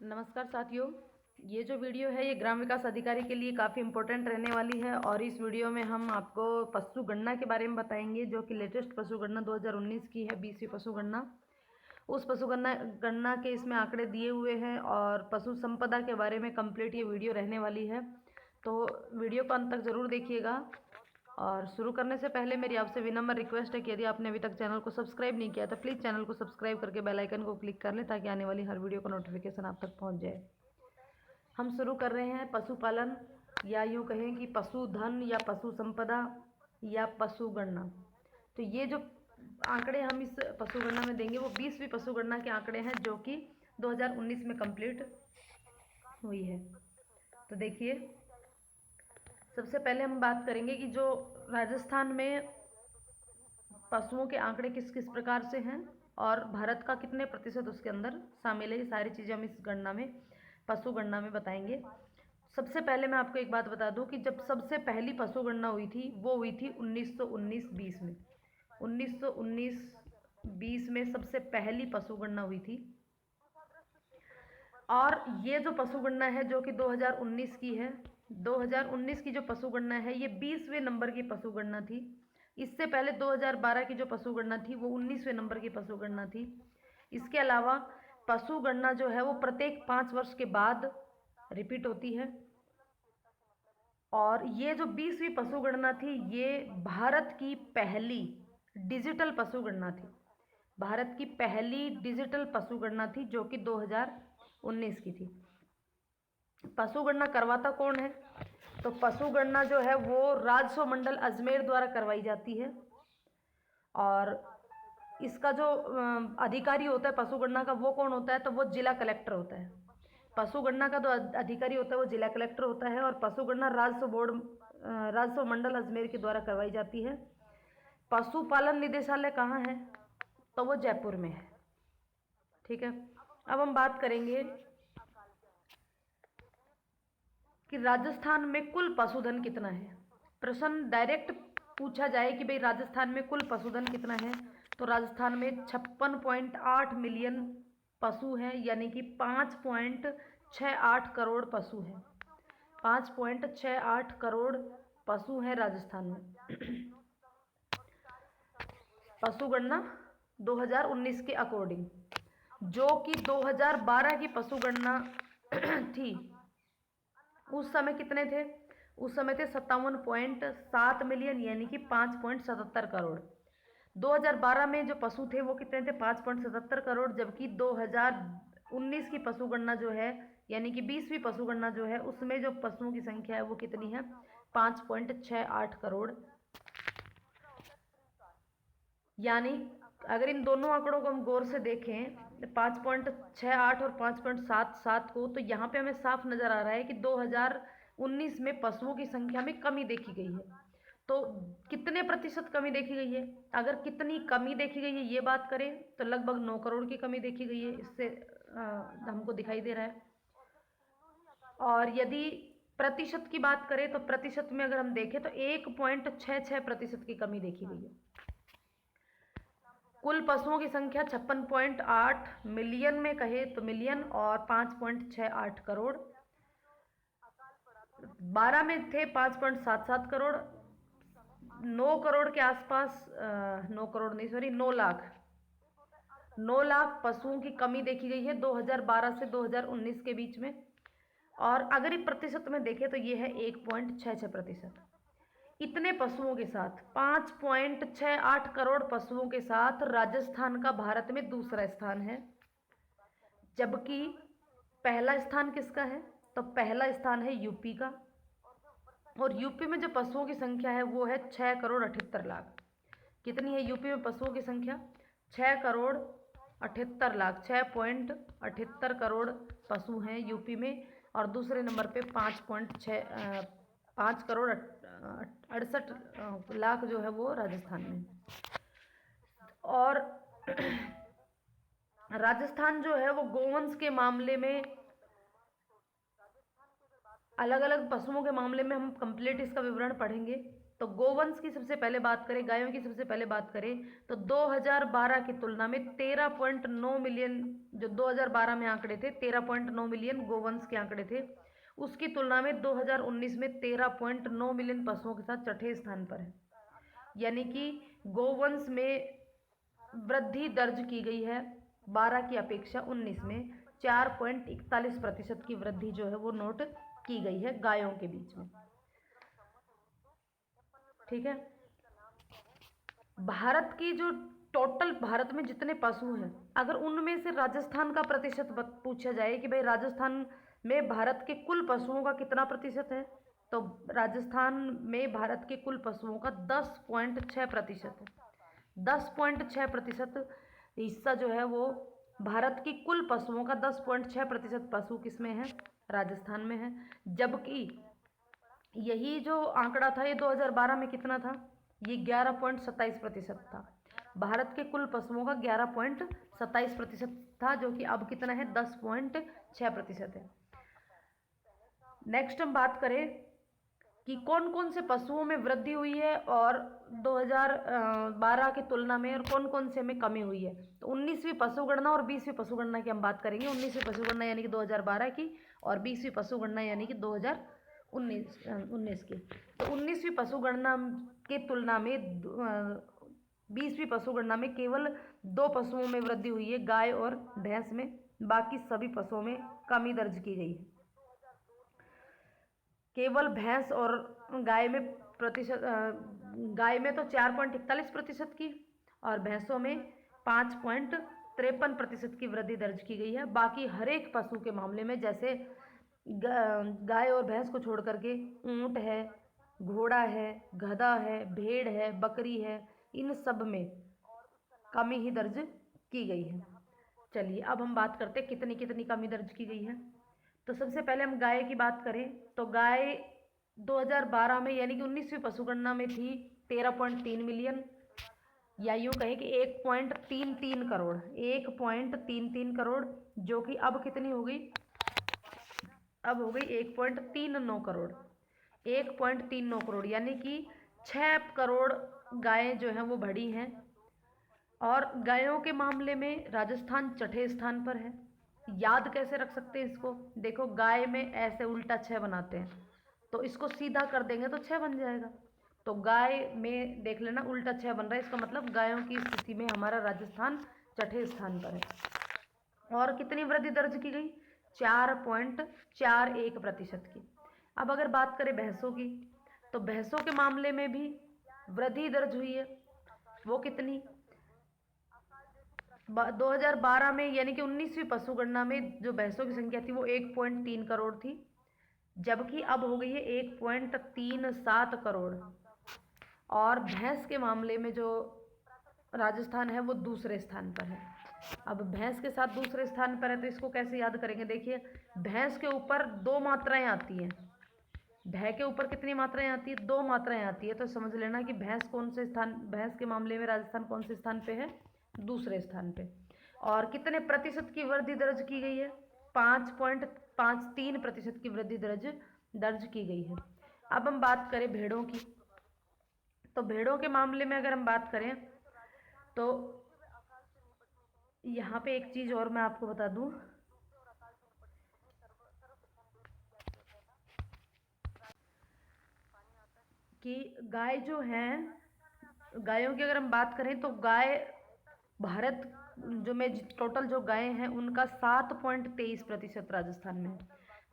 नमस्कार साथियों, ये जो वीडियो है ये ग्राम विकास अधिकारी के लिए काफ़ी इम्पोर्टेंट रहने वाली है और इस वीडियो में हम आपको पशु गणना के बारे में बताएंगे जो कि लेटेस्ट पशु गणना 2019 की है, 20वीं पशु गणना। उस पशु गणना के इसमें आंकड़े दिए हुए हैं और पशु संपदा के बारे में कंप्लीट ये वीडियो रहने वाली है, तो वीडियो को अंत तक ज़रूर देखिएगा। और शुरू करने से पहले मेरी आपसे विनम्र रिक्वेस्ट है कि यदि आपने अभी तक चैनल को सब्सक्राइब नहीं किया तो प्लीज़ चैनल को सब्सक्राइब करके बेल आइकन को क्लिक कर लें ताकि आने वाली हर वीडियो का नोटिफिकेशन आप तक पहुंच जाए। हम शुरू कर रहे हैं पशुपालन, या यूँ कहें कि पशुधन या पशु संपदा या पशु गणना। तो ये जो आंकड़े हम इस पशु गणना में देंगे वो 20वीं पशु गणना के आंकड़े हैं जो कि 2019 में कंप्लीट हुई है। तो देखिए, सबसे पहले हम बात करेंगे कि जो राजस्थान में पशुओं के आंकड़े किस किस प्रकार से हैं और भारत का कितने प्रतिशत उसके अंदर शामिल है। ये सारी चीज़ें हम इस गणना में, पशु गणना में बताएंगे। सबसे पहले मैं आपको एक बात बता दूं कि जब सबसे पहली पशु गणना हुई थी वो हुई थी 1919-20 में। 1919-20 में सबसे पहली पशु गणना हुई थी। और ये जो पशु गणना है जो कि 2019 की है, 2019 की जो पशु गणना है ये 20वें नंबर की पशु गणना थी। इससे पहले 2012 की जो पशु गणना थी वो 19वें नंबर की पशु गणना थी। इसके अलावा पशु गणना जो है वो प्रत्येक 5 वर्ष के बाद रिपीट होती है। और ये जो 20वीं पशु गणना थी ये भारत की पहली डिजिटल पशु गणना थी। भारत की पहली डिजिटल पशु गणना थी जो कि 2019 की थी। पशु गणना करवाता कौन है? तो पशु गणना जो है वो राजस्व मंडल अजमेर द्वारा करवाई जाती है। और इसका जो अधिकारी होता है पशु गणना का वो कौन होता है? तो वो जिला कलेक्टर होता है। पशु गणना का जो अधिकारी होता है वो जिला कलेक्टर होता है। और पशु गणना राजस्व मंडल अजमेर के द्वारा करवाई जाती है। पशुपालन निदेशालय कहाँ है? तो वो जयपुर में है। ठीक है, अब हम बात करेंगे कि राजस्थान में कुल पशुधन कितना है। प्रश्न डायरेक्ट पूछा जाए कि भाई राजस्थान में कुल पशुधन कितना है, तो राजस्थान में 56.8 मिलियन पशु हैं, यानी कि 5.68 करोड़ पशु हैं। 5.68 करोड़ पशु हैं राजस्थान में। पशु गणना 2019 के अकॉर्डिंग, जो कि 2012 की पशु गणना थी उस समय कितने थे? उस समय थे 57.7 मिलियन, यानी कि 5.77 करोड़। 2012 में जो पशु थे वो कितने थे? 5.77 करोड़। जबकि 2019 की पशु गणना जो है, यानी कि 20वीं पशु गणना जो है, उसमें जो पशुओं की संख्या है वो कितनी है? 5.68 करोड़। यानी अगर इन दोनों आंकड़ों को हम गौर से देखें, 5.68 और 5.77 को, तो यहाँ पे हमें साफ नज़र आ रहा है कि 2019 में पशुओं की संख्या में कमी देखी गई है। तो कितने प्रतिशत कमी देखी गई है? अगर कितनी कमी देखी गई है ये बात करें तो लगभग 9 करोड़ की कमी देखी गई है, इससे हमको दिखाई दे रहा है। और यदि प्रतिशत की बात करें तो प्रतिशत में अगर हम देखें तो 1.66% की कमी देखी गई है। कुल पशुओं की संख्या 56.8 मिलियन में कहे तो मिलियन, और 5.68 करोड़। 12 में थे 5.77 करोड़। 9 करोड़ के आसपास, 9 करोड़ नहीं, सॉरी, 9 लाख पशुओं की कमी देखी गई है 2012 से 2019 के बीच में। और अगर ये प्रतिशत में देखें तो ये है 1.66%। इतने पशुओं के साथ, 5.68 करोड़ पशुओं के साथ राजस्थान का भारत में दूसरा स्थान है। जबकि पहला स्थान किसका है? तो पहला स्थान है यूपी का। और यूपी में जो पशुओं की संख्या है वो है 6 करोड़ 78 लाख। कितनी है यूपी में पशुओं की संख्या? 6 करोड़ 78 लाख। 6.78 करोड़ पशु हैं यूपी में। और दूसरे नंबर पे 5 करोड़ 68 लाख जो है वो राजस्थान में। और राजस्थान जो है वो गोवंश के मामले में, अलग अलग पशुओं के मामले में हम कंप्लीट इसका विवरण पढ़ेंगे। तो गोवंश की सबसे पहले बात करें, गायों की सबसे पहले बात करें तो 2012 की तुलना में 13.9 मिलियन, जो 2012 में आंकड़े थे 13.9 मिलियन गोवंश के आंकड़े थे, उसकी तुलना में 2019 में 13.9 मिलियन पशुओं के साथ छठे स्थान पर है। यानी कि गोवंश में वृद्धि दर्ज की गई है 12 की अपेक्षा 19 में 4.41% की वृद्धि जो है वो नोट की गई है गायों के बीच में। ठीक है, भारत की जो टोटल भारत में जितने पशु हैं, अगर उनमें से राजस्थान का प्रतिशत पूछा जाए कि भाई राजस्थान में भारत के कुल पशुओं का कितना प्रतिशत है, तो राजस्थान में भारत के कुल पशुओं का 10.6% है। 10.6% हिस्सा जो है वो भारत की कुल पशुओं का 10.6% पशु किसमें है, राजस्थान में है। जबकि यही जो आंकड़ा था ये 2012 में कितना था, ये 11.27% था। भारत के कुल पशुओं का 11.27% था, जो कि अब कितना है 10.6% है। नेक्स्ट हम बात करें कि कौन कौन से पशुओं में वृद्धि हुई है और 2012 की तुलना में, और कौन कौन से में कमी हुई है। तो 19वीं पशुगणना और 20वीं पशुगणना की हम बात करेंगे। 19वीं पशुगणना यानी कि 2012 की, और 20वीं पशुगणना यानी कि 2019 की। तो 19वीं पशुगणना की तुलना में 20वीं पशुगणना में केवल 2 पशुओं में वृद्धि हुई है, गाय और भैंस में। बाकी सभी पशुओं में कमी दर्ज की गई है। केवल भैंस और गाय में प्रतिशत, गाय में तो 4.41% की और भैंसों में 5.53% की वृद्धि दर्ज की गई है। बाकी हर एक पशु के मामले में, जैसे गाय और भैंस को छोड़ करके ऊंट है, घोड़ा है, गधा है, भेड़ है, बकरी है, इन सब में कमी ही दर्ज की गई है। चलिए अब हम बात करते हैं कितनी कितनी कमी दर्ज की गई है। तो सबसे पहले हम गाय की बात करें तो गाय 2012 में यानी कि 19वीं पशुगणना में थी 13.3 मिलियन, या यूँ कहें कि 1.33 करोड़, 1.33 करोड़, जो कि अब कितनी हो गई, अब हो गई 1.39 करोड़, 1.39 करोड़, यानी कि 6 करोड़ गायें जो हैं वो बढ़ी हैं। और गायों के मामले में राजस्थान छठे स्थान पर है। याद कैसे रख सकते हैं इसको, देखो गाय में ऐसे उल्टा 6 बनाते हैं, तो इसको सीधा कर देंगे तो 6 बन जाएगा। तो गाय में देख लेना उल्टा 6 बन रहा है, इसका मतलब गायों की स्थिति में हमारा राजस्थान छठे स्थान पर है। और कितनी वृद्धि दर्ज की गई, 4.41% की। अब अगर बात करें भैंसों की, तो भैंसों के मामले में भी वृद्धि दर्ज हुई है। वो कितनी, 2012 में यानी कि 19वीं पशुगणना में जो भैंसों की संख्या थी वो 1.3 करोड़ थी, जबकि अब हो गई है 1.37 करोड़। और भैंस के मामले में जो राजस्थान है वो दूसरे स्थान पर है। अब भैंस के साथ दूसरे स्थान पर है तो इसको कैसे याद करेंगे, देखिए भैंस के ऊपर 2 मात्राएं आती हैं। भै के ऊपर कितनी मात्राएं आती है, 2 मात्राएं आती है। तो समझ लेना कि भैंस कौन से स्थान, भैंस के मामले में राजस्थान कौन से स्थान पे है, दूसरे स्थान पे। और कितने प्रतिशत की वृद्धि दर्ज की गई है, 5.53% की वृद्धि दर्ज की गई है। अब हम बात करें भेड़ों की, तो भेड़ों के मामले में अगर हम बात करें तो यहाँ पे एक चीज़ और मैं आपको बता दूँ कि गाय जो हैं, गायों की अगर हम बात करें तो गाय भारत जो में टोटल जो गायें हैं उनका 7.23% राजस्थान में है।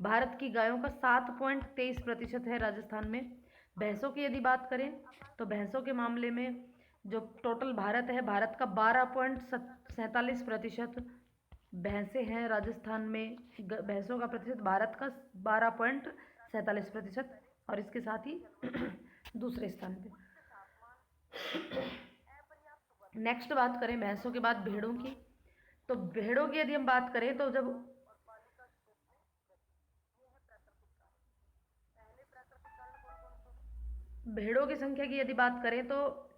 भारत की गायों का 7.23% है राजस्थान में। भैंसों की यदि बात करें तो भैंसों के मामले में जो टोटल भारत है, भारत का 12.47% भैंसें हैं राजस्थान में। भैंसों का प्रतिशत भारत का 12.47%, और इसके साथ ही दूसरे स्थान पे। नेक्स्ट बात करें भैंसों के बाद भेड़ों की, तो भेड़ों की यदि हम बात करें तो जब भेड़ों की संख्या की यदि बात करें तो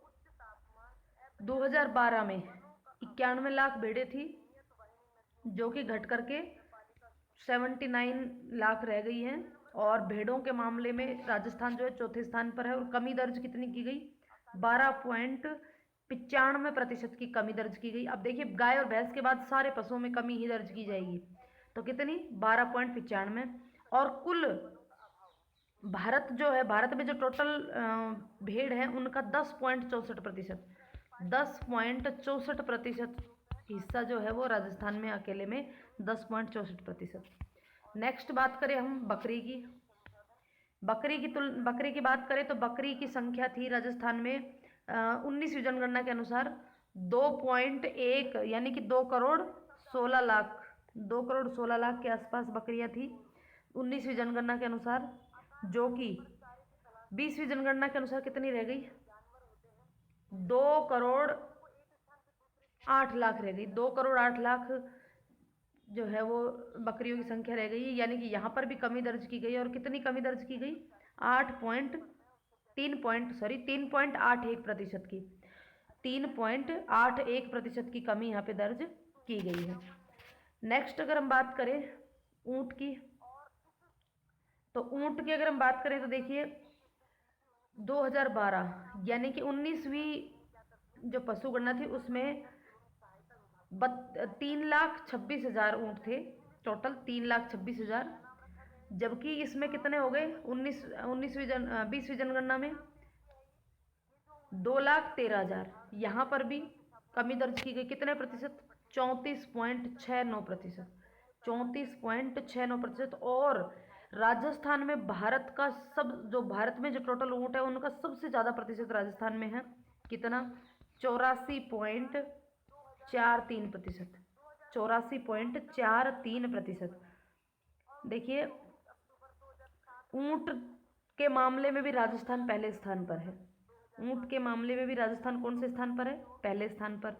2012 में 91 लाख भेड़ें थी, जो कि घट करके 79 लाख रह गई हैं। और भेड़ों के मामले में राजस्थान जो है चौथे स्थान पर है। और कमी दर्ज कितनी की गई? 12.95% की कमी दर्ज की गई। अब देखिए गाय और भैंस के बाद सारे पशुओं में कमी ही दर्ज की जाएगी, तो कितनी? 12.95। और कुल भारत जो है, भारत में जो टोटल भेड़ है उनका 10.64%, 10.64% हिस्सा जो है वो राजस्थान में अकेले में 10.64%। नेक्स्ट बात करें हम बकरी की। बकरी की बात करें तो बकरी की संख्या थी राजस्थान में 19वीं जनगणना के अनुसार 2.1 यानी कि 2 करोड़ 16 लाख, 2 करोड़ 16 लाख के आसपास बकरियां थी 19वीं जनगणना के अनुसार, जो कि 20वीं जनगणना के अनुसार कितनी रह गई? 2 करोड़ 8 लाख रह गई। 2 करोड़ 8 लाख जो है वो बकरियों की संख्या रह गई, यानी कि यहाँ पर भी कमी दर्ज की गई। और कितनी कमी दर्ज की गई? 3.81% की, 3.81% की कमी यहाँ पे दर्ज की गई है। नेक्स्ट अगर हम बात करें ऊंट की, तो ऊंट की अगर हम बात करें तो देखिए 2012 यानी कि 19वीं जो पशुगणना थी उसमें 3,26,000 ऊंट थे टोटल, 3,26,000। जबकि इसमें कितने हो गए 20वीं जनगणना में? 2,13,000। यहाँ पर भी कमी दर्ज की गई। कितने प्रतिशत? 34.69%, 34.69%। और राजस्थान में भारत में जो टोटल ऊँट है उनका सबसे ज़्यादा प्रतिशत राजस्थान में है। कितना? 84.43%, 84.43%। देखिए ऊंट के मामले में भी राजस्थान पहले स्थान पर है। ऊंट के मामले में भी राजस्थान कौन से स्थान पर है? पहले स्थान पर।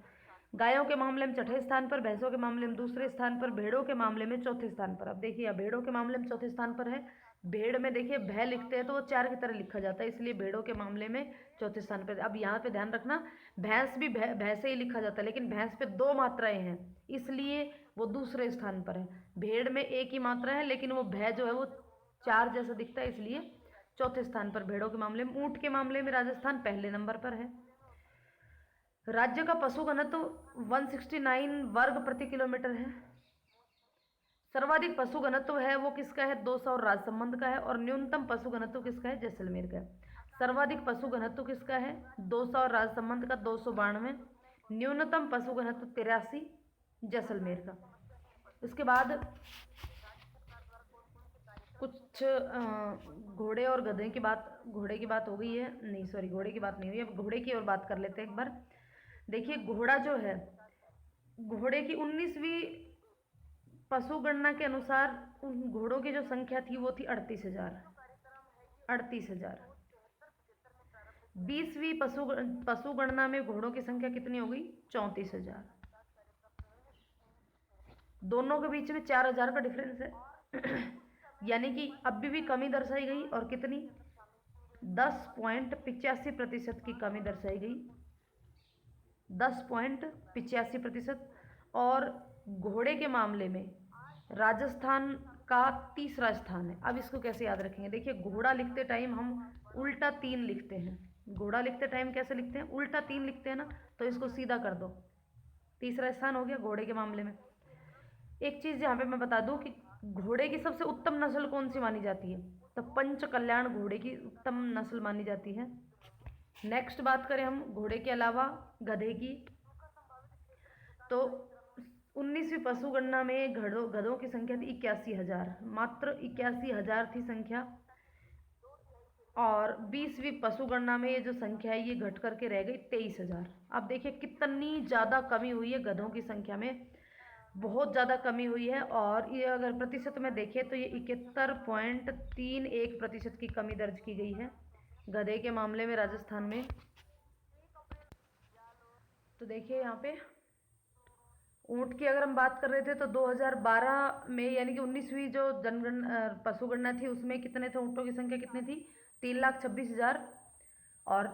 गायों के मामले में छठे स्थान पर, भैंसों के मामले में दूसरे स्थान पर, भेड़ों के मामले में चौथे स्थान पर। अब देखिए भेड़ों के मामले में चौथे स्थान पर है। भेड़ में देखिए भय लिखते हैं तो वो 4 की तरह लिखा जाता है, इसलिए भेड़ों के मामले में चौथे स्थान पर। अब यहाँ पे ध्यान रखना, भैंस भी भैंसे ही लिखा जाता है, लेकिन भैंस पे 2 मात्राएं हैं इसलिए वो दूसरे स्थान पर है। भेड़ में एक ही मात्रा है लेकिन वो भय जो है वो 4 जैसा दिखता है, इसलिए चौथे स्थान पर भेड़ों के मामले में। ऊंट के मामले में राजस्थान पहले नंबर पर है। राज्य का पशु घनत्व 169 वर्ग प्रति किलोमीटर है। सर्वाधिक पशु घनत्व है वो किसका है? 200 और राजसमंद का है। और न्यूनतम पशु घनत्व किसका है? जैसलमेर का है। सर्वाधिक पशु घनत्व किसका है? 200 और राजसमंद का 292। न्यूनतम पशु घनत्व 83 जैसलमेर का। उसके बाद कुछ घोड़े और गधे की बात, घोड़े की बात हो गई है, नहीं सॉरी घोड़े की बात नहीं हुई। अब घोड़े की और बात कर लेते हैं एक बार। देखिए घोड़ा जो है, घोड़े की 19वीं पशु गणना के अनुसार उन घोड़ों की जो संख्या थी वो थी 38,000, 38,000। 20वीं पशु गणना में घोड़ों की संख्या कितनी हो गई? 34,000। दोनों के बीच में 4,000 का डिफरेंस है यानी कि अभी भी कमी दर्शाई गई। और कितनी? 10.85% की कमी दर्शाई गई, 10.85%। और घोड़े के मामले में राजस्थान का तीसरा स्थान है। अब इसको कैसे याद रखेंगे? देखिए घोड़ा लिखते टाइम हम उल्टा 3 लिखते हैं। घोड़ा लिखते टाइम कैसे लिखते हैं? उल्टा 3 लिखते हैं ना, तो इसको सीधा कर दो, तीसरा स्थान हो गया घोड़े के मामले में। एक चीज़ यहाँ पे मैं बता दूँ कि घोड़े की सबसे उत्तम नस्ल कौन सी मानी जाती है? तो पंच कल्याण घोड़े की उत्तम नस्ल मानी जाती है। नेक्स्ट बात करें हम घोड़े के अलावा गधे की, तो 19वीं पशु गणना में गधों की संख्या थी 81,000, मात्र 81,000 थी संख्या। और 20वीं पशु गणना में ये जो संख्या है ये घट करके रह गई 23,000। अब देखिए कितनी ज़्यादा कमी हुई है गधों की संख्या में, बहुत ज़्यादा कमी हुई है। और ये अगर प्रतिशत में देखें तो ये 71.31% की कमी दर्ज की गई है गधे के मामले में राजस्थान में। तो देखिए यहाँ पे ऊँट की अगर हम बात कर रहे थे तो 2012 में यानी कि 19वीं जो पशु गणना थी उसमें कितने थे ऊँटों की संख्या? कितनी थी? 3,26,000। और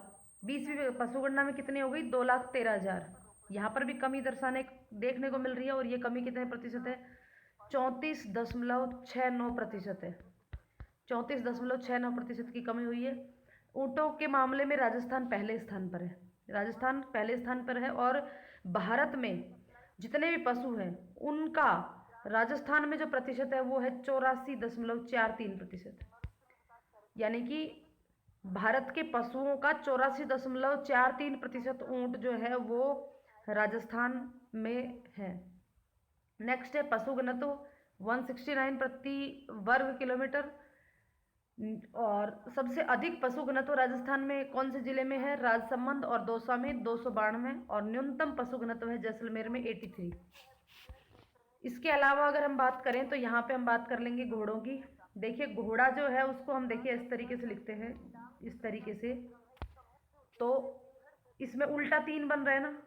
20वीं पशु गणना में कितनी हो गई? 2,13,000। यहाँ पर भी कमी देखने को मिल रही है। और ये कमी कितने प्रतिशत है? 34.69% है, 34.69% की कमी हुई है। ऊँटों के मामले में राजस्थान पहले स्थान पर है, राजस्थान पहले स्थान पर है। और भारत में जितने भी पशु हैं उनका राजस्थान में जो प्रतिशत है वो है 84.43%, यानी कि भारत के पशुओं का 84.43% ऊँट जो है वो राजस्थान में है। नेक्स्ट है पशु घनत्व 169 प्रति वर्ग किलोमीटर। और सबसे अधिक पशु घनत्व राजस्थान में कौन से जिले में है? राजसमंद और दौसा में 292, और न्यूनतम पशु घनत्व है जैसलमेर में 83। इसके अलावा अगर हम बात करें तो यहाँ पे हम बात कर लेंगे घोड़ों की। देखिए घोड़ा जो है उसको हम देखिए इस तरीके से लिखते हैं, इस तरीके से, तो इसमें उल्टा 3 बन रहा है ना,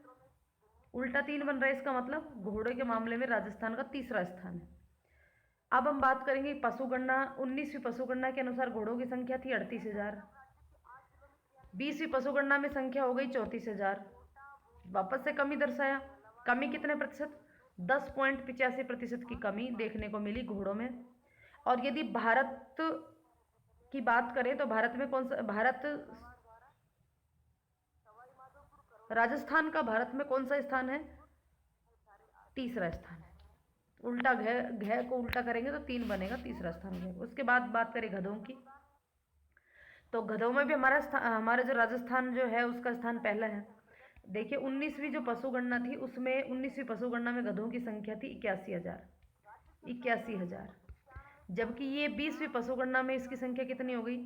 उल्टा 3 बन रहा है, इसका मतलब घोड़े के मामले में राजस्थान का तीसरा स्थान है। अब हम बात करेंगे पशुगणना। 19वीं पशुगणना के अनुसार घोड़ों की संख्या थी 38,000। 20वीं पशुगणना में संख्या हो गई 34,000। वापस से कमी दर्शाया। कमी कितने प्रतिशत? 10.85% की कमी देखने को मिली घोड़ों में। और यदि भारत की बात करें तो भारत में कौन सा, राजस्थान का भारत में कौन सा स्थान है? तीसरा स्थान है। उल्टा घ को उल्टा करेंगे तो 3 बनेगा, तीसरा स्थान है। उसके बाद बात करें गधों की, तो गधों में भी हमारा जो राजस्थान जो है उसका स्थान पहला है। देखिए 19वीं जो पशुगणना थी उसमें 19वीं पशुगणना में गधों की संख्या थी 81,000, जबकि ये 20वीं पशुगणना में इसकी संख्या कितनी हो गई?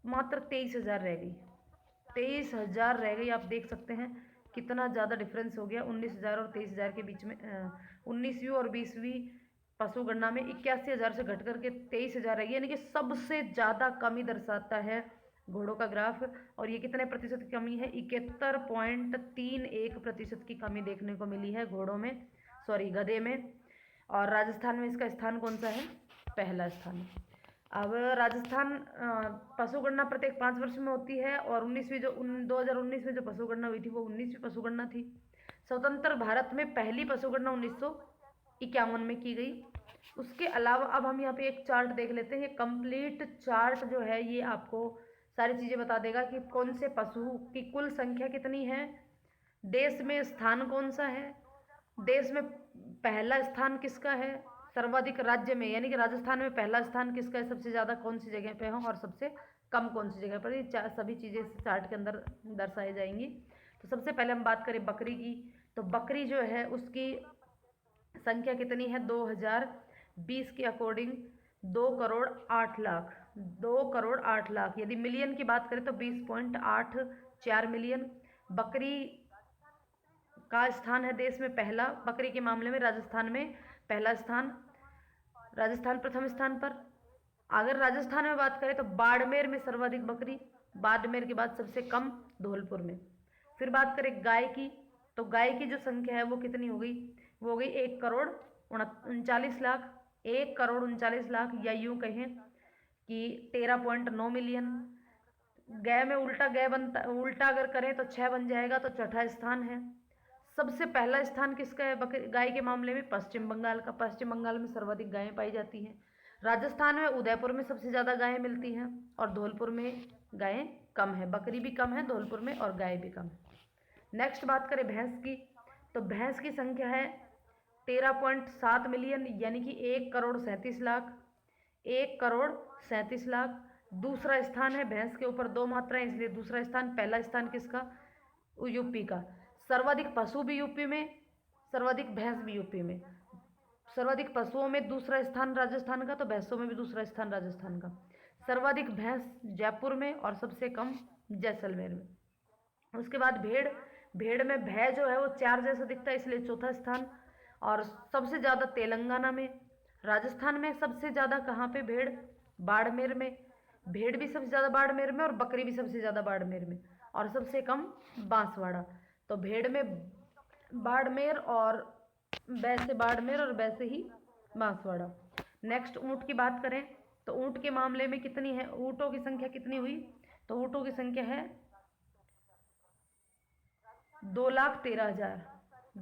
मात्र 23,000 रह गई। 23,000 रह गई। आप देख सकते हैं कितना ज़्यादा डिफरेंस हो गया 19,000 और 23,000 के बीच में। 19वीं और 20वीं पशुगणना में 81,000 से घट करके 23,000 रह गई, यानी कि सबसे ज़्यादा कमी दर्शाता है घोड़ों का ग्राफ। और ये कितने प्रतिशत की कमी है? 71.31% की कमी देखने को मिली है घोड़ों में, सॉरी गधे में। और राजस्थान में इसका स्थान कौन सा है? पहला स्थान। अब राजस्थान पशुगणना प्रत्येक 5 वर्ष में होती है। और 2019 में जो पशुगणना हुई थी वो 19वीं पशुगणना थी। स्वतंत्र भारत में पहली पशुगणना 1951 में की गई। उसके अलावा अब हम यहाँ पे एक चार्ट देख लेते हैं। ये कंप्लीट चार्ट जो है ये आपको सारी चीज़ें बता देगा कि कौन से पशु की कुल संख्या कितनी है, देश में स्थान कौन सा है, देश में पहला स्थान किसका है, सर्वाधिक राज्य में यानी कि राजस्थान में पहला स्थान किसका है, सबसे ज़्यादा कौन सी जगह पे हो, और सबसे कम कौन सी जगह पर। ये सभी चीज़ें इस चार्ट के अंदर दर्शाई जाएंगी। तो सबसे पहले हम बात करें बकरी की, तो बकरी जो है उसकी संख्या कितनी है? 2020 के अकॉर्डिंग 2,08,00,000। यदि मिलियन की बात करें तो 20.84 मिलियन। बकरी का स्थान है देश में पहला, बकरी के मामले में राजस्थान में पहला स्थान, राजस्थान प्रथम स्थान पर। अगर राजस्थान में बात करें तो बाड़मेर में सर्वाधिक बकरी, बाड़मेर के बाद सबसे कम धौलपुर में। फिर बात करें गाय की, तो गाय की जो संख्या है वो कितनी हो गई? वो हो गई 1,39,00,000, 1,39,00,000, या यूँ कहें कि 13.9 मिलियन। गाय में उल्टा अगर करें तो 6 बन जाएगा, तो चौथा स्थान है। सबसे पहला स्थान किसका है गाय के मामले में? पश्चिम बंगाल का। पश्चिम बंगाल में सर्वाधिक गायें पाई जाती हैं। राजस्थान में उदयपुर में सबसे ज़्यादा गायें मिलती हैं, और धौलपुर में गायें कम है। बकरी भी कम है धौलपुर में, और गाय भी कम है। नेक्स्ट बात करें भैंस की, तो भैंस की संख्या है 13.7 मिलियन, यानी कि 1,37,00,000, 1,37,00,000। दूसरा स्थान है, भैंस के ऊपर 2 मात्राएं इसलिए दूसरा स्थान। पहला स्थान किसका? यूपी का। सर्वाधिक पशु भी यूपी में, सर्वाधिक भैंस भी यूपी में। सर्वाधिक पशुओं में दूसरा स्थान राजस्थान का, तो भैंसों में भी दूसरा स्थान राजस्थान का। सर्वाधिक भैंस जयपुर में, और सबसे कम जैसलमेर में। उसके बाद भेड़ में भय जो है वो 4 जैसा दिखता है इसलिए चौथा स्थान। और सबसे ज़्यादा तेलंगाना में। राजस्थान में सबसे ज़्यादा कहाँ पे? भेड़, बाड़मेर में। भेड़ भी सबसे ज़्यादा बाड़मेर में, और बकरी भी सबसे ज़्यादा बाड़मेर में, और सबसे कम बांसवाड़ा। तो भेड़ में बाड़मेर, और वैसे बाड़मेर, और वैसे ही बांसवाड़ा। नेक्स्ट ऊँट की बात करें तो ऊँट के मामले में कितनी है? ऊँटों की संख्या कितनी हुई? तो ऊँटों की संख्या है 2,13,000।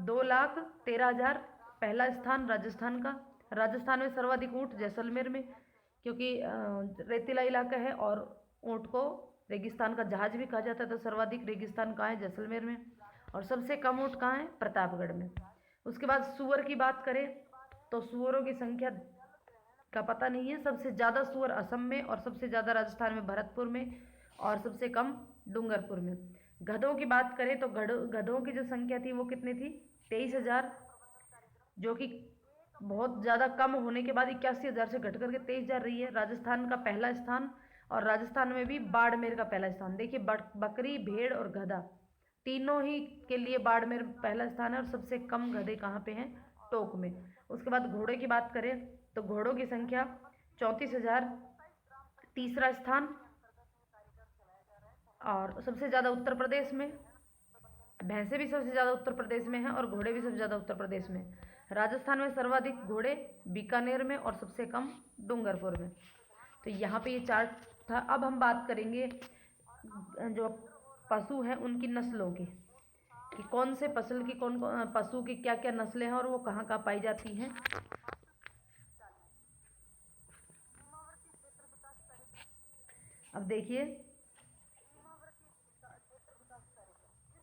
2,13,000 पहला स्थान राजस्थान का। राजस्थान में सर्वाधिक ऊँट जैसलमेर में, क्योंकि रेतीला इलाका है और ऊँट को रेगिस्तान का जहाज भी कहा जाता है। तो सर्वाधिक रेगिस्तान कहाँ है? जैसलमेर में। और सबसे कम ऊँट कहाँ है? प्रतापगढ़ में। उसके बाद सूअर की बात करें तो सूअरों की संख्या का पता नहीं है। सबसे ज़्यादा सूअर असम में और सबसे ज़्यादा राजस्थान में भरतपुर में और सबसे कम डूंगरपुर में। गधों की बात करें तो गधों की जो संख्या थी वो कितनी थी? 23,000, जो कि बहुत ज़्यादा कम होने के बाद 81,000 से घट करके 23,000 रही है। राजस्थान का पहला स्थान, और राजस्थान में भी बाड़मेर का पहला स्थान। देखिए बकरी, भेड़ और गधा तीनों ही के लिए बाड़मेर पहला स्थान है और सबसे कम गधे कहाँ पे हैं? टोंक में। उसके बाद घोड़े की बात करें तो घोड़ों की संख्या 34,000, तीसरा स्थान। और सबसे ज़्यादा उत्तर प्रदेश में, भैंसे भी सबसे ज़्यादा उत्तर प्रदेश में हैं और घोड़े भी सबसे ज़्यादा उत्तर प्रदेश में। राजस्थान में सर्वाधिक घोड़े बीकानेर में और सबसे कम डूंगरपुर में। तो यहाँ पे ये चार्ट था। अब हम बात करेंगे जो पशु हैं उनकी नस्लों की, कि कौन से फसल की कौन पशु की क्या क्या नस्लें हैं और वो कहाँ कहाँ पाई जाती हैं। अब देखिए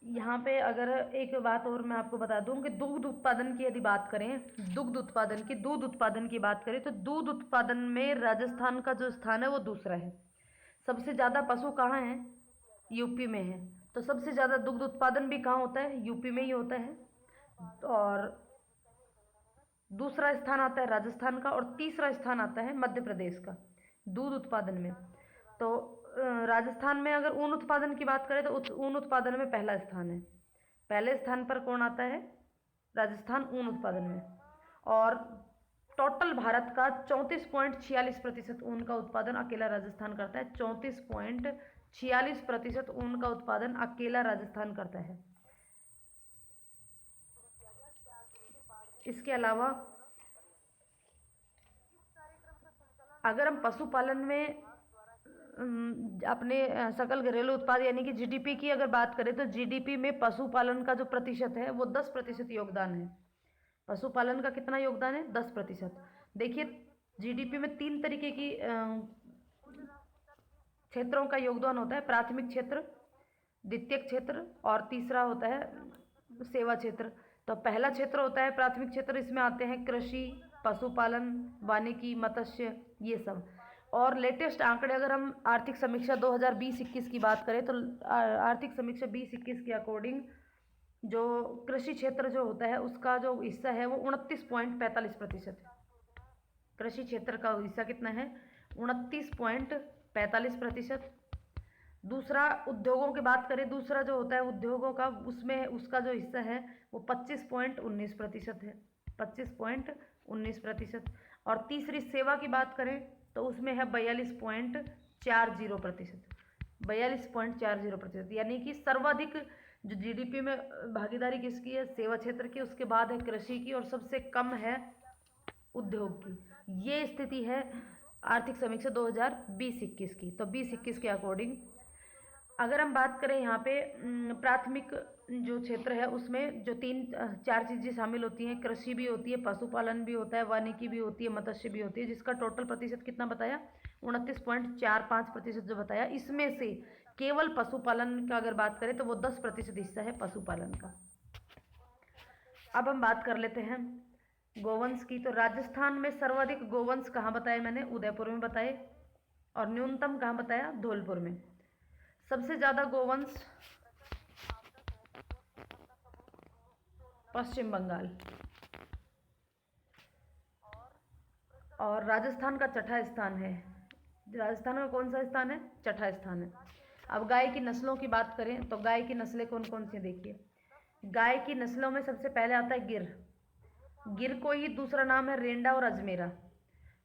यहाँ पे अगर एक बात और मैं आपको बता दूं कि दुग्ध उत्पादन की यदि बात करें, दूध उत्पादन की बात करें तो दूध उत्पादन में राजस्थान का जो स्थान है वो दूसरा है। सबसे ज़्यादा पशु कहाँ हैं? यूपी में है। तो सबसे ज़्यादा दुग्ध उत्पादन भी कहाँ होता है? यूपी में ही होता है। और दूसरा स्थान आता है राजस्थान का और तीसरा स्थान आता है मध्य प्रदेश का दूध उत्पादन में। तो राजस्थान में अगर ऊन उत्पादन की बात करें तो ऊन उत्पादन में पहला स्थान है। पहले स्थान पर कौन आता है? राजस्थान ऊन उत्पादन में। और टोटल भारत का 34.46% ऊन का उत्पादन अकेला राजस्थान करता है। 34.46% ऊन का उत्पादन अकेला राजस्थान करता है। इसके अलावा अगर हम पशुपालन में अपने सकल घरेलू उत्पाद यानी कि जीडीपी की अगर बात करें तो जीडीपी में पशुपालन का जो प्रतिशत है वो 10% योगदान है। पशुपालन का कितना योगदान है? 10%। देखिए जीडीपी में 3 तरीके की क्षेत्रों का योगदान होता है। प्राथमिक क्षेत्र, द्वितीयक क्षेत्र और तीसरा होता है सेवा क्षेत्र। तो पहला क्षेत्र होता है प्राथमिक क्षेत्र, इसमें आते हैं कृषि, पशुपालन, वानिकी, मत्स्य, ये सब। और लेटेस्ट आंकड़े अगर हम आर्थिक समीक्षा 2020-21 की बात करें तो आर्थिक समीक्षा 20-21 के अकॉर्डिंग जो कृषि क्षेत्र जो होता है उसका जो हिस्सा है वो 29.45% है। कृषि क्षेत्र का हिस्सा कितना है? 29.45%। दूसरा उद्योगों की बात करें, दूसरा जो होता है उद्योगों का, उसमें उसका जो हिस्सा है वो 25.19% है। 25.19%। और तीसरी सेवा की बात करें तो उसमें है 42.40%। 42.40%, यानी कि सर्वाधिक जो जीडीपी में भागीदारी किसकी है? सेवा क्षेत्र की। उसके बाद है कृषि की और सबसे कम है उद्योग की। ये स्थिति है आर्थिक समीक्षा 2020-21 की। तो 20-21 के अकॉर्डिंग अगर हम बात करें यहाँ पे प्राथमिक जो क्षेत्र है उसमें जो 3-4 चीज़ें शामिल होती हैं, कृषि भी होती है, पशुपालन भी होता है, वानिकी भी होती है, मत्स्य भी होती है, जिसका टोटल प्रतिशत कितना बताया? 29.45% जो बताया। इसमें से केवल पशुपालन का अगर बात करें तो वो 10% हिस्सा है पशुपालन का। अब हम बात कर लेते हैं गोवंश की। तो राजस्थान में सर्वाधिक गोवंश कहाँ बताए मैंने? उदयपुर में बताए। और न्यूनतम कहाँ बताया? धौलपुर में। सबसे ज़्यादा गोवंश पश्चिम बंगाल। और राजस्थान का छठा स्थान है। राजस्थान का कौन सा स्थान है? छठा स्थान है। अब गाय की नस्लों की बात करें तो गाय की नस्लें कौन कौन सी? देखिए गाय की नस्लों में सबसे पहले आता है गिर। गिर को ही दूसरा नाम है रेंडा और अजमेरा।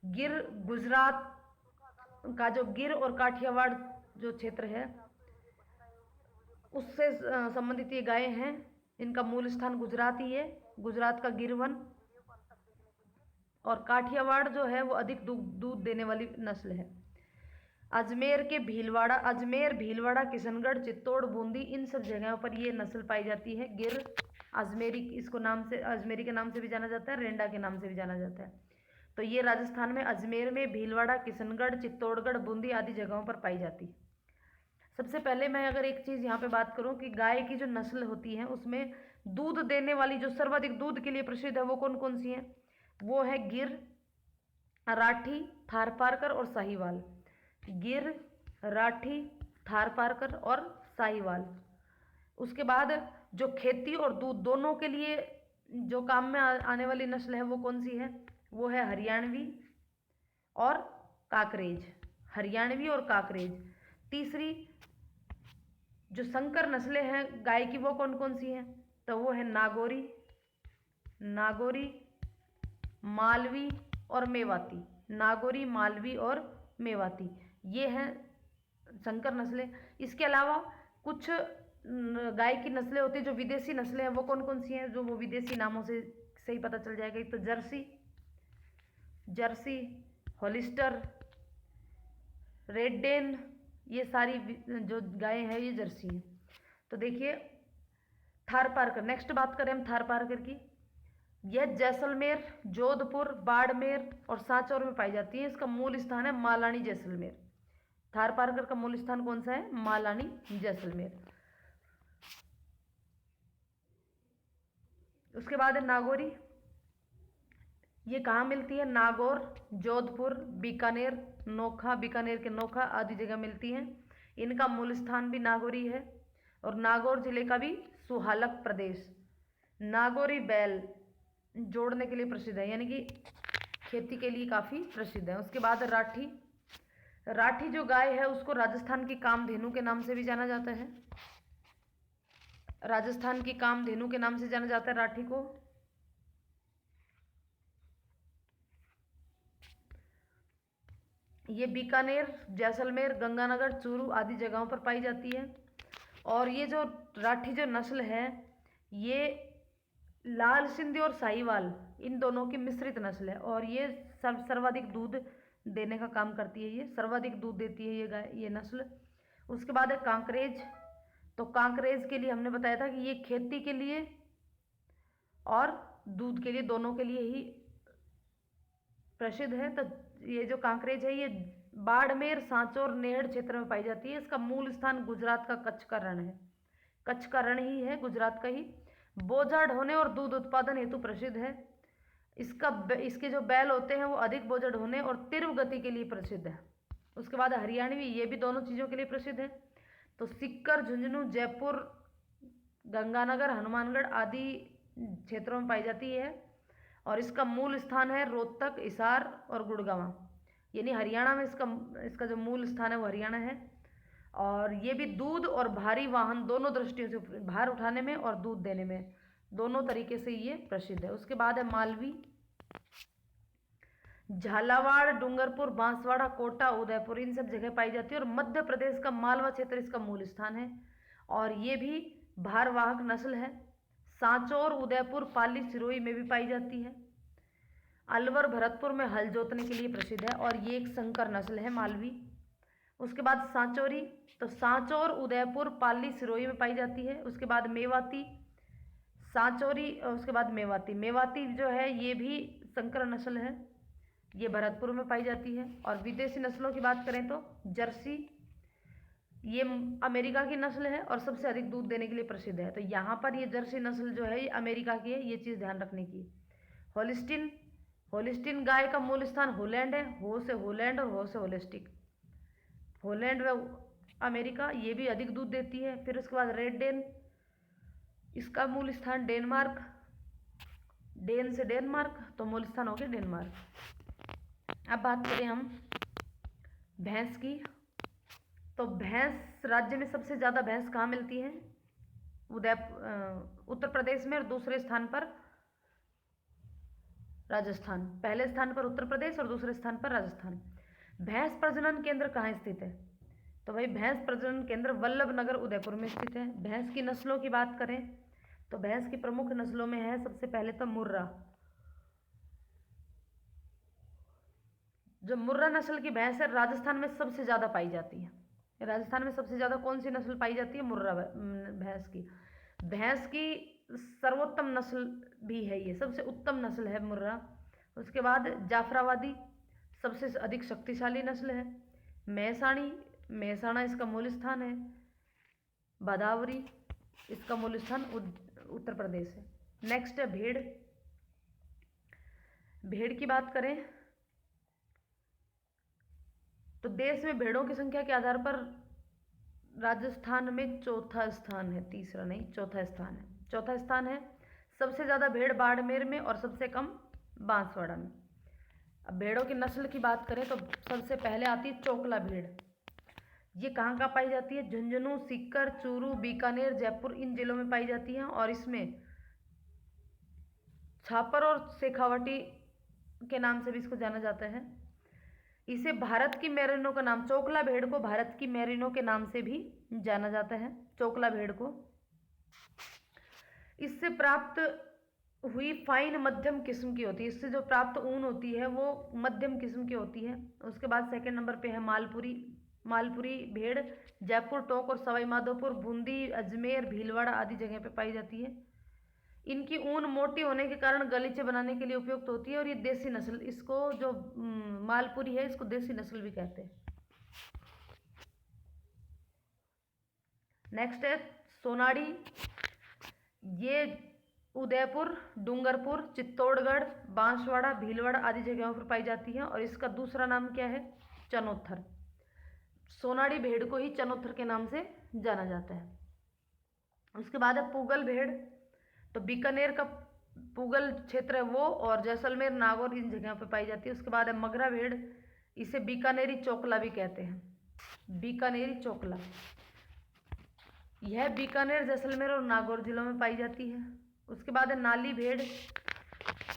गिर गुजरात का जो गिर और काठियावाड़ जो क्षेत्र है उससे संबंधित ये गायें हैं। इनका मूल स्थान गुजरात ही है, गुजरात का गिरवन। और काठियावाड़ जो है वो अधिक दूध देने वाली नस्ल है। अजमेर के भीलवाड़ा, अजमेर, भीलवाड़ा, किशनगढ़, चित्तौड़, बूंदी, इन सब जगहों पर ये नस्ल पाई जाती है गिर अजमेरी। इसको नाम से अजमेरी के नाम से भी जाना जाता है, रेंडा के नाम से भी जाना जाता है। तो तो ये राजस्थान में अजमेर में, भीलवाड़ा, किशनगढ़, चित्तौड़गढ़, बूंदी आदि जगहों पर पाई जाती है। सबसे पहले मैं अगर एक चीज़ यहाँ पे बात करूँ कि गाय की जो नस्ल होती है उसमें दूध देने वाली जो सर्वाधिक दूध के लिए प्रसिद्ध है वो कौन कौन सी है? वो है गिर, राठी, थारपारकर और साहिवाल। गिर, राठी, थारपारकर और साहिवाल। उसके बाद जो खेती और दूध दोनों के लिए जो काम में आने वाली नस्ल है वो कौन सी है? वो है हरियाणवी और काकरेज। हरियाणवी और काकरेज। तीसरी जो संकर नस्लें हैं गाय की वो कौन कौन सी हैं? तो वो है नागौरी, नागौरी, मालवी और मेवाती। नागौरी, मालवी और मेवाती, ये हैं संकर नस्लें। इसके अलावा कुछ गाय की नस्लें होती हैं जो विदेशी नस्लें हैं, वो कौन कौन सी हैं? जो वो विदेशी नामों से ही पता चल जाएगा। तो Jersey, Jersey, Holstein, red Dane, ये सारी जो गायें हैं ये जर्सी हैं। तो देखिए थारपारकर, नेक्स्ट बात करें हम थारपारकर की। यह जैसलमेर, जोधपुर, बाड़मेर और सांचौर में पाई जाती है। इसका मूल स्थान है मालानी, जैसलमेर। थारपारकर का मूल स्थान कौन सा है? मालानी, जैसलमेर। उसके बाद है नागौरी। ये कहाँ मिलती है? नागौर, जोधपुर, बीकानेर, नोखा, बीकानेर के नोखा आदि जगह मिलती हैं। इनका मूल स्थान भी नागौरी है। और नागौर जिले का भी सुहालक प्रदेश। नागौरी बैल जोड़ने के लिए प्रसिद्ध है, यानी कि खेती के लिए काफ़ी प्रसिद्ध है। उसके बाद राठी। राठी जो गाय है उसको राजस्थान की कामधेनु के नाम से भी जाना जाता है। राजस्थान की कामधेनु के नाम से जाना जाता है राठी को। ये बीकानेर, जैसलमेर, गंगानगर, चूरू आदि जगहों पर पाई जाती है। और ये जो राठी जो नस्ल है ये लाल सिंधी और साहिवाल इन दोनों की मिश्रित नस्ल है। और ये सर्वाधिक दूध देने का काम करती है। ये सर्वाधिक दूध देती है ये गाय, ये नस्ल। उसके बाद है कांकरेज। तो कांकरेज के लिए हमने बताया था कि ये खेती के लिए और दूध के लिए, दोनों के लिए ही प्रसिद्ध है। तो ये जो कांकरेज है ये बाड़मेर, सांचौर, नेहड़ क्षेत्र में पाई जाती है। इसका मूल स्थान गुजरात का कच्छ का रण है। कच्छ का रण ही है गुजरात का ही। बोझा ढोने और दूध उत्पादन हेतु प्रसिद्ध है। इसके जो बैल होते हैं वो अधिक बोझा ढोने और तीव्र गति के लिए प्रसिद्ध है। उसके बाद हरियाणवी, ये भी दोनों चीज़ों के लिए प्रसिद्ध है। तो सीकर, झुंझुनू, जयपुर, गंगानगर, हनुमानगढ़ आदि क्षेत्रों में पाई जाती है। और इसका मूल स्थान है रोहतक, हिसार और गुड़गांव, यानी हरियाणा में इसका जो मूल स्थान है वो हरियाणा है। और ये भी दूध और भारी वाहन दोनों दृष्टियों से, भार उठाने में और दूध देने में, दोनों तरीके से ये प्रसिद्ध है। उसके बाद है मालवी। झालावाड़, डूंगरपुर, बांसवाड़ा, कोटा, उदयपुर इन सब जगह पाई जाती है। और मध्य प्रदेश का मालवा क्षेत्र इसका मूल स्थान है। और ये भी भारवाहक नस्ल है। सांचौर, उदयपुर, पाली, सिरोही में भी पाई जाती है। अलवर, भरतपुर में हल जोतने के लिए प्रसिद्ध है। और ये एक संकर नस्ल है मालवी। उसके बाद सांचौरी। तो सांचौर, उदयपुर, पाली, सिरोही में पाई जाती है। उसके बाद मेवाती, सांचौरी, उसके बाद मेवाती। मेवाती जो है ये भी संकर नस्ल है, ये भरतपुर में पाई जाती है। और विदेशी नस्लों की बात करें तो जर्सी, ये अमेरिका की नस्ल है और सबसे अधिक दूध देने के लिए प्रसिद्ध है। तो यहाँ पर ये जर्सी नस्ल जो है ये अमेरिका की है, ये चीज़ ध्यान रखने की। होलिस्टीन, होलिस्टीन गाय का मूल स्थान होलैंड है। हो से होलैंड और हो से होलिस्टिक। होलैंड व अमेरिका, ये भी अधिक दूध देती है। फिर उसके बाद रेड डेन, इसका मूल स्थान डेनमार्क। डेन से डेनमार्क, तो मूल स्थान हो गया डेनमार्क। अब बात करें हम भैंस की। तो भैंस राज्य में सबसे ज़्यादा भैंस कहाँ मिलती है? उत्तर प्रदेश में, और दूसरे स्थान पर राजस्थान। पहले स्थान पर उत्तर प्रदेश और दूसरे स्थान पर राजस्थान। भैंस प्रजनन केंद्र कहाँ स्थित है? तो भाई भैंस प्रजनन केंद्र वल्लभ नगर, उदयपुर में स्थित है। भैंस की नस्लों की बात करें तो भैंस की प्रमुख नस्लों में है सबसे पहले तो मुर्रा। जो मुर्रा नस्ल की भैंस है राजस्थान में सबसे ज़्यादा पाई जाती है। राजस्थान में सबसे ज़्यादा कौन सी नस्ल पाई जाती है? मुर्रा भैंस की। भैंस की सर्वोत्तम नस्ल भी है, ये सबसे उत्तम नस्ल है मुर्रा। उसके बाद जाफराबादी सबसे अधिक शक्तिशाली नस्ल है। मैसाणी, मेहसाणा इसका मूल स्थान है। भदावरी इसका मूल स्थान उत्तर प्रदेश है। नेक्स्ट है भेड़। भेड़ की बात करें तो देश में भेड़ों की संख्या के आधार पर राजस्थान में चौथा स्थान है, तीसरा नहीं चौथा स्थान है। चौथा स्थान है। सबसे ज़्यादा भेड़ बाड़मेर में और सबसे कम बांसवाड़ा में। अब भेड़ों की नस्ल की बात करें तो सबसे पहले आती है चोकला भेड़। ये कहाँ कहाँ पाई जाती है? झुंझुनू, सीकर, चूरू, बीकानेर, जयपुर इन जिलों में पाई जाती है। और इसमें छापर और शेखावटी के नाम से भी इसको जाना जाता है। इसे भारत की मेरिनो का नाम, चोकला भेड़ को भारत की मेरिनो के नाम से भी जाना जाता है, चोकला भेड़ को। इससे प्राप्त हुई फाइन मध्यम किस्म की होती है। इससे जो प्राप्त ऊन होती है वो मध्यम किस्म की होती है। उसके बाद सेकंड नंबर पे है मालपुरी भेड़। जयपुर, टोंक और सवाई माधोपुर, बूंदी, अजमेर, भीलवाड़ा आदि जगह पे पाई जाती है। इनकी ऊन मोटी होने के कारण गलीचे बनाने के लिए उपयुक्त होती है। और ये देसी नस्ल, इसको जो मालपुरी है इसको देसी नस्ल भी कहते हैं। नेक्स्ट है सोनाड़ी। ये उदयपुर, डूंगरपुर, चित्तौड़गढ़, बांसवाड़ा, भीलवाड़ा आदि जगहों पर पाई जाती है। और इसका दूसरा नाम क्या है? चनोत्थर। सोनाड़ी भेड़ को ही चनोत्थर के नाम से जाना जाता है। उसके बाद है पूगल भेड़। तो बीकानेर का पूगल क्षेत्र है वो, और जैसलमेर, नागौर इन जगहों पे पाई जाती है। उसके बाद है मगरा भेड़। इसे बीकानेरी चोकला भी कहते हैं, बीकानेरी चोकला। यह बीकानेर, जैसलमेर और नागौर जिलों में पाई जाती है। उसके बाद है नाली भेड़।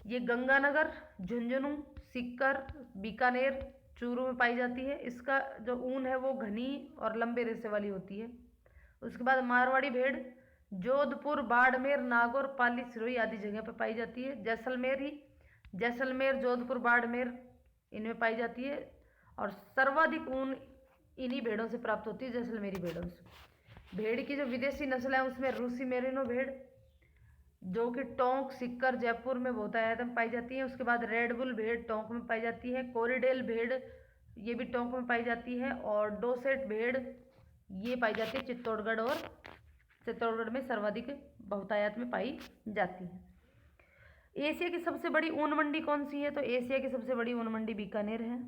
ये गंगानगर, झुंझुनू, सीकर, बीकानेर, चूरू में पाई जाती है। इसका जो ऊन है वो घनी और लंबे रेशे वाली होती है। उसके बाद मारवाड़ी भेड़ जोधपुर, बाड़मेर, नागौर, पाली, सिरोही आदि जगह पर पाई जाती है। जैसलमेर, जोधपुर, बाड़मेर इनमें पाई जाती है। और सर्वाधिक ऊन इन्हीं भेड़ों से प्राप्त होती है, जैसलमेरी भेड़ों से। भेड़ की जो विदेशी नस्ल है उसमें रूसी मेरिनो भेड़, जो कि टोंक, सीकर, जयपुर में बहुतायत में पाई जाती है। उसके बाद रेड बुल भेड़ टोंक में पाई जाती है। कोरिडेल भेड़ ये भी टोंक में पाई जाती है। और डोसेट भेड़ ये पाई जाती है चित्तौड़गढ़ में सर्वाधिक बहुतायत में पाई जाती है। एशिया की सबसे बड़ी ऊन मंडी कौन सी है? तो एशिया की सबसे बड़ी ऊन मंडी बीकानेर है।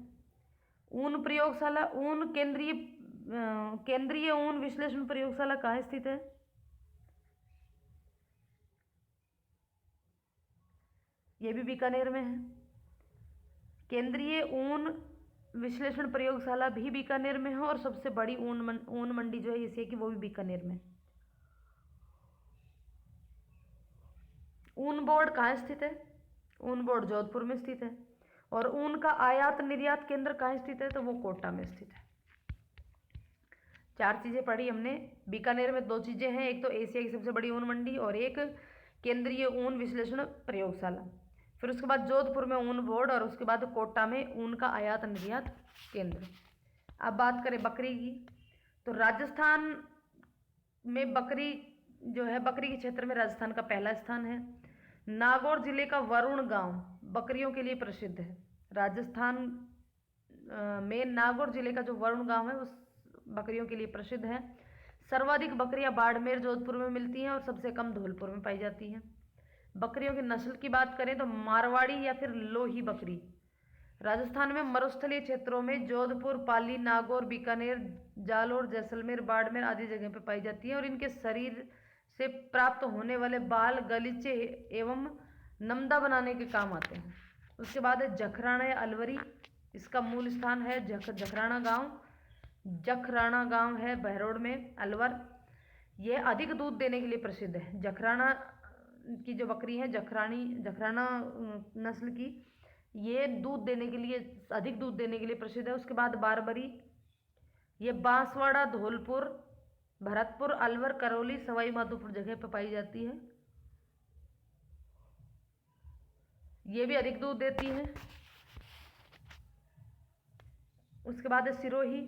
ऊन प्रयोगशाला, केंद्रीय ऊन विश्लेषण प्रयोगशाला कहाँ स्थित है? ये भी बीकानेर में है। केंद्रीय ऊन विश्लेषण प्रयोगशाला भी बीकानेर में है। और सबसे बड़ी ऊन मंडी जो है एशिया की वो भी बीकानेर में। ऊन बोर्ड कहाँ स्थित है? ऊन बोर्ड जोधपुर में स्थित है। और ऊन का आयात निर्यात केंद्र कहाँ स्थित है? तो वो कोटा में स्थित है। 4 चीज़ें पढ़ी हमने। बीकानेर में 2 चीज़ें हैं, एक तो एशिया की सबसे बड़ी ऊन मंडी और एक केंद्रीय ऊन विश्लेषण प्रयोगशाला। फिर उसके बाद जोधपुर में ऊन बोर्ड और उसके बाद कोटा में ऊन का आयात निर्यात केंद्र। अब बात करें बकरी की, तो राजस्थान में बकरी जो है, बकरी के क्षेत्र में राजस्थान का पहला स्थान है। नागौर जिले का वरुण गांव बकरियों के लिए प्रसिद्ध है। राजस्थान में नागौर जिले का जो वरुण गांव है उस बकरियों के लिए प्रसिद्ध है। सर्वाधिक बकरियां बाड़मेर, जोधपुर में मिलती हैं और सबसे कम धौलपुर में पाई जाती हैं। बकरियों की नस्ल की बात करें तो मारवाड़ी या फिर लोही बकरी राजस्थान में मरुस्थलीय क्षेत्रों में जोधपुर, पाली, नागौर, बीकानेर, जालोर, जैसलमेर, बाड़मेर आदि जगह पर पाई जाती है। और इनके शरीर से प्राप्त होने वाले बाल गलीचे एवं नमदा बनाने के काम आते हैं। उसके बाद है जखराना या अलवरी। इसका मूल स्थान है जखराना गांव है बहरोड में, अलवर। यह अधिक दूध देने के लिए प्रसिद्ध है। जखराना की जो बकरी है, जखराना नस्ल की, ये अधिक दूध देने के लिए प्रसिद्ध है। उसके बाद बारबरी, ये बांसवाड़ा, धौलपुर, भरतपुर, अलवर, करौली, सवाई माधोपुर जगह पर पाई जाती है। ये भी अधिक दूध देती है। उसके बाद है सिरोही,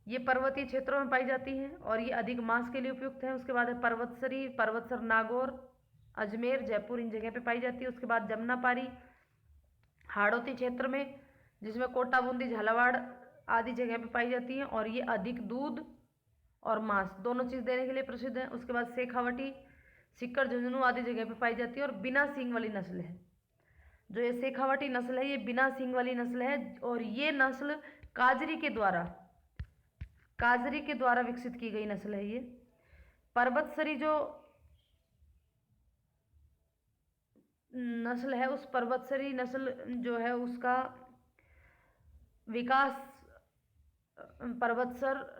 ये पर्वतीय क्षेत्रों में पाई जाती है और ये अधिक मांस के लिए उपयुक्त है। उसके बाद है पर्वतसर, नागौर, अजमेर, जयपुर इन जगह पे पाई जाती है। उसके बाद जमुनापारी, हाड़ौती क्षेत्र में, जिसमें कोटा, बूंदी, झालावाड़ आदि जगह पे पाई जाती हैं, और ये अधिक दूध और मांस दोनों चीज़ देने के लिए प्रसिद्ध है। उसके बाद शेखावटी, सीकर, झुंझुनू आदि जगह पे पाई जाती है और बिना सींग वाली नस्ल है। जो ये शेखावटी नस्ल है ये बिना सींग वाली नस्ल है, और ये नस्ल काजरी के द्वारा विकसित की गई नस्ल है। ये पर्वतसरी जो नस्ल है, उस पर्वतसरी नस्ल जो है उसका विकास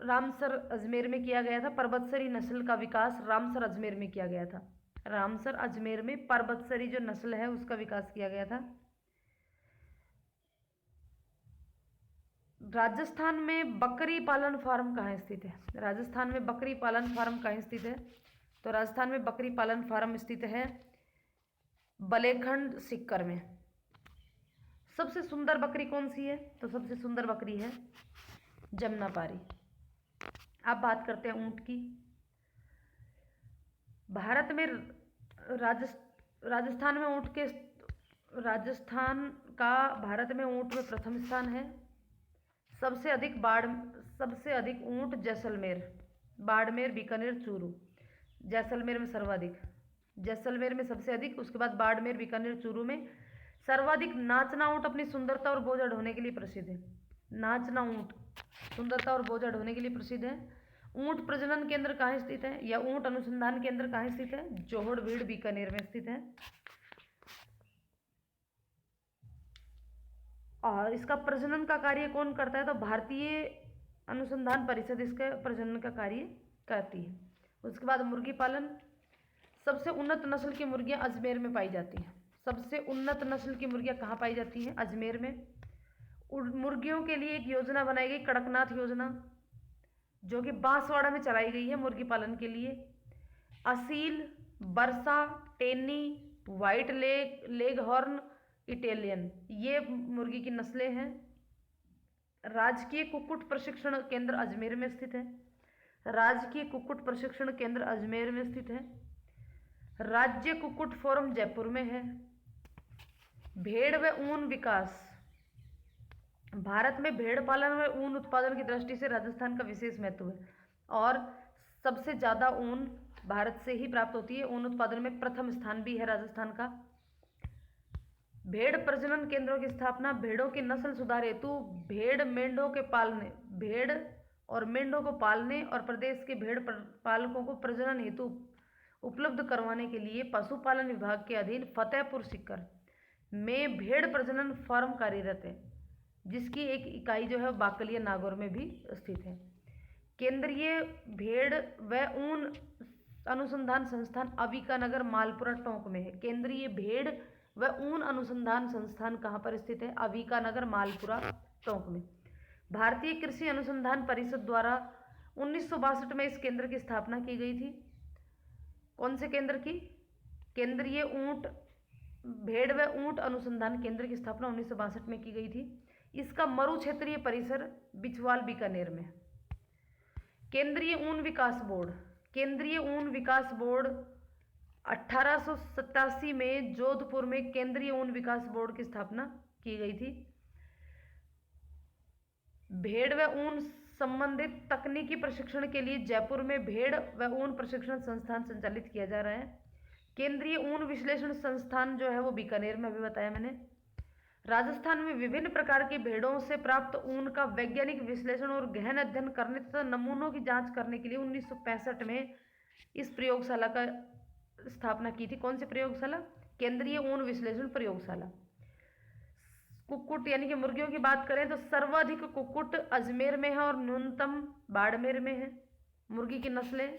रामसर अजमेर में किया गया था। पर्वतसरी नस्ल का विकास रामसर अजमेर में किया गया था। रामसर अजमेर में पर्वतसरी जो नस्ल है उसका विकास किया गया था। राजस्थान में बकरी पालन फार्म कहाँ स्थित है? राजस्थान में बकरी पालन फार्म कहाँ स्थित है? तो राजस्थान में बकरी पालन फार्म स्थित है बलेखंड, सीकर में। सबसे सुंदर बकरी कौन सी है? तो सबसे सुंदर बकरी है जमुनापारी। अब बात करते हैं ऊंट की। भारत में राजस्थान भारत में ऊंट में प्रथम स्थान है। सबसे अधिक ऊंट जैसलमेर, बाड़मेर, बीकानेर, चूरू। जैसलमेर में सर्वाधिक, जैसलमेर में सबसे अधिक, उसके बाद बाड़मेर, बीकानेर, चूरू में सर्वाधिक। नाचना ऊंट अपनी सुंदरता और बोझा ढोने के लिए प्रसिद्ध है। नाचना ऊंट सुंदरता और बोझा ढोने के लिए प्रसिद्ध है। ऊंट प्रजनन केंद्र कहाँ स्थित है, या ऊंट अनुसंधान केंद्र कहाँ स्थित है? जोहड़, भीड़, बीकानेर में स्थित है। और इसका प्रजनन का कार्य कौन करता है? तो भारतीय अनुसंधान परिषद इसके प्रजनन का कार्य करती है। उसके बाद मुर्गी पालन। सबसे उन्नत नस्ल की मुर्गियां अजमेर में पाई जाती हैं। सबसे उन्नत नस्ल की मुर्गियां कहाँ पाई जाती हैं? अजमेर में। मुर्गियों के लिए एक योजना बनाई गई, कड़कनाथ योजना, जो कि बांसवाड़ा में चलाई गई है मुर्गी पालन के लिए। असील, बरसा, टेनी, व्हाइट लेग हॉर्न, इटालियन, ये मुर्गी की नस्लें हैं। राजकीय कुक्कुट प्रशिक्षण केंद्र अजमेर में स्थित है। राजकीय कुक्कुट प्रशिक्षण केंद्र अजमेर में स्थित है। राज्य कुक्कुट फोरम जयपुर में है। भेड़ व ऊन विकास। भारत में भेड़ पालन व ऊन उत्पादन की दृष्टि से राजस्थान का विशेष महत्व है, और सबसे ज़्यादा ऊन भारत से ही प्राप्त होती है। ऊन उत्पादन में प्रथम स्थान भी है राजस्थान का। भेड़ प्रजनन केंद्रों की स्थापना। भेड़ों की नस्ल सुधार हेतु भेड़ और मेंढों को पालने और प्रदेश के भेड़ पालकों को प्रजनन हेतु उपलब्ध करवाने के लिए पशुपालन विभाग के अधीन फतेहपुर सीकर में भेड़ प्रजनन फार्म कार्यरत है, जिसकी एक इकाई जो है बाकलिया नागौर में भी स्थित है। केंद्रीय भेड़ व ऊन अनुसंधान संस्थान अविकानगर, मालपुरा, टोंक में है। केंद्रीय भेड़ व ऊन अनुसंधान संस्थान कहाँ पर स्थित है? अविकानगर, मालपुरा, टोंक में। भारतीय कृषि अनुसंधान परिषद द्वारा 1962 में इस केंद्र की स्थापना की गई थी। कौन से केंद्र की? केंद्रीय भेड़ व ऊंट अनुसंधान केंद्र की स्थापना 1962 में की गई थी। इसका मरु क्षेत्रीय परिसर बिचवाल, बीकानेर में। केंद्रीय ऊन विकास बोर्ड। केंद्रीय ऊन विकास बोर्ड 1887 में जोधपुर में केंद्रीय ऊन विकास बोर्ड की स्थापना की गई थी। भेड़ व ऊन संबंधित तकनीकी प्रशिक्षण के लिए जयपुर में भेड़ व ऊन प्रशिक्षण संस्थान संचालित किया जा रहा है। केंद्रीय ऊन विश्लेषण संस्थान जो है वो बीकानेर में, अभी बताया मैंने। राजस्थान में विभिन्न प्रकार की भेड़ों से प्राप्त ऊन का वैज्ञानिक विश्लेषण और गहन अध्ययन करने तथा नमूनों की जांच करने के लिए 1965 में इस प्रयोगशाला का स्थापना की थी। कौन सी प्रयोगशाला? केंद्रीय ऊन विश्लेषण प्रयोगशाला। कुक्कुट यानी कि मुर्गियों की बात करें तो सर्वाधिक कुक्कुट अजमेर में है और न्यूनतम बाड़मेर में है। मुर्गी की नस्लें।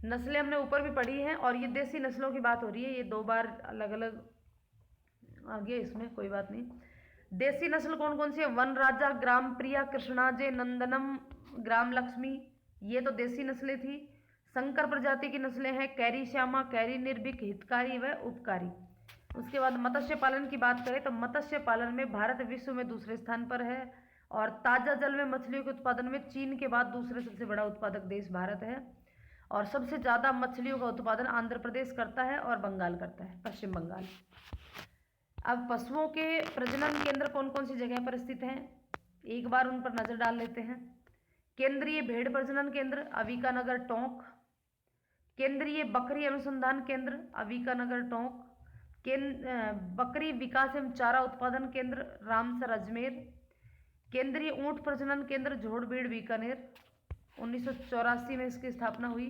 नस्लें हमने ऊपर भी पढ़ी हैं, और ये देसी नस्लों की बात हो रही है। ये 2 बार अलग अलग आ गया इसमें, कोई बात नहीं। देसी नस्ल कौन कौन सी है? वन राजा, ग्राम प्रिया, कृष्णाजय, नंदनम, ग्राम लक्ष्मी, ये तो देसी नस्लें थी। संकर प्रजाति की नस्लें हैं कैरी श्यामा, कैरी निर्भीक, हितकारी व उपकारी। उसके बाद मत्स्य पालन की बात करें तो मत्स्य पालन में भारत विश्व में दूसरे स्थान पर है और ताज़ा जल में मछलियों के उत्पादन में चीन के बाद दूसरे सबसे बड़ा उत्पादक देश भारत है और सबसे ज़्यादा मछलियों का उत्पादन आंध्र प्रदेश करता है और बंगाल करता है, पश्चिम बंगाल। अब पशुओं के प्रजनन केंद्र कौन कौन सी जगह पर स्थित हैं, एक बार उन पर नज़र डाल लेते हैं। केंद्रीय भेड़ प्रजनन केंद्र अविकानगर टोंक, केंद्रीय बकरी अनुसंधान केंद्र अविकानगर टोंक, बकरी विकास एवं चारा उत्पादन केंद्र रामसर अजमेर, केंद्रीय ऊंट प्रजनन केंद्र झोड़बीड़ बीकानेर, 1984 में इसकी स्थापना हुई।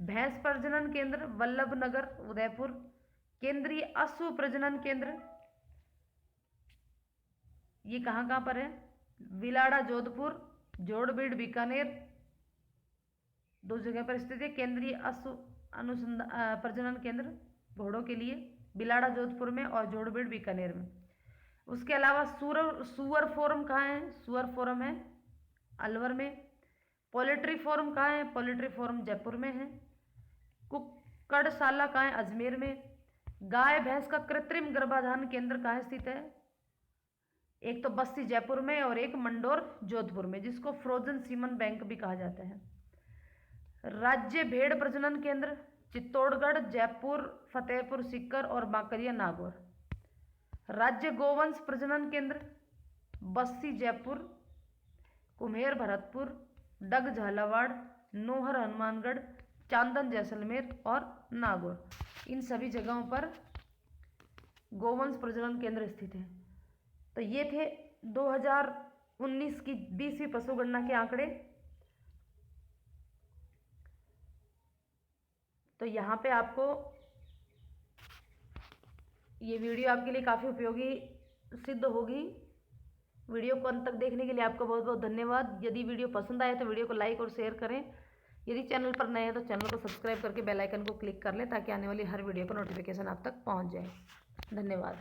भैंस प्रजनन केंद्र वल्लभनगर उदयपुर, केंद्रीय अश्व प्रजनन केंद्र ये कहाँ पर है, विलाड़ा जोधपुर, जोड़बीड़ बीकानेर, दो जगह पर स्थित है। केंद्रीय अश्व अनुसंधान प्रजनन केंद्र घोड़ों के लिए बिलाड़ा जोधपुर में और जोड़बीड़ बीकानेर में। उसके अलावा सुअर फोरम कहाँ है, सुअर फोरम है अलवर में। पोल्ट्री फोरम कहाँ है, पोल्ट्री फोरम जयपुर में है। कुक्कड़शाला कहाँ है, अजमेर में। गाय भैंस का कृत्रिम गर्भाधान केंद्र कहाँ स्थित है, एक तो बस्ती जयपुर में और एक मंडोर जोधपुर में, जिसको फ्रोजन सीमन बैंक भी कहा जाता है। राज्य भेड़ प्रजनन केंद्र चित्तौड़गढ़, जयपुर, फतेहपुर सीकर और बांकरिया नागौर। राज्य गोवंश प्रजनन केंद्र बस्सी जयपुर, कुम्हेर भरतपुर, डग झालावाड़, नोहर हनुमानगढ़, चांदन जैसलमेर और नागौर। इन सभी जगहों पर गोवंश प्रजनन केंद्र स्थित हैं। तो ये थे 2019 की 20वीं पशुगणना के आंकड़े। तो यहाँ पे आपको ये वीडियो आपके लिए काफ़ी उपयोगी सिद्ध होगी। वीडियो को अंत तक देखने के लिए आपका बहुत बहुत धन्यवाद। यदि वीडियो पसंद आए तो वीडियो को लाइक और शेयर करें। यदि चैनल पर नए हैं तो चैनल को सब्सक्राइब करके बेल आइकन को क्लिक कर लें ताकि आने वाली हर वीडियो का नोटिफिकेशन आप तक पहुंच जाए। धन्यवाद।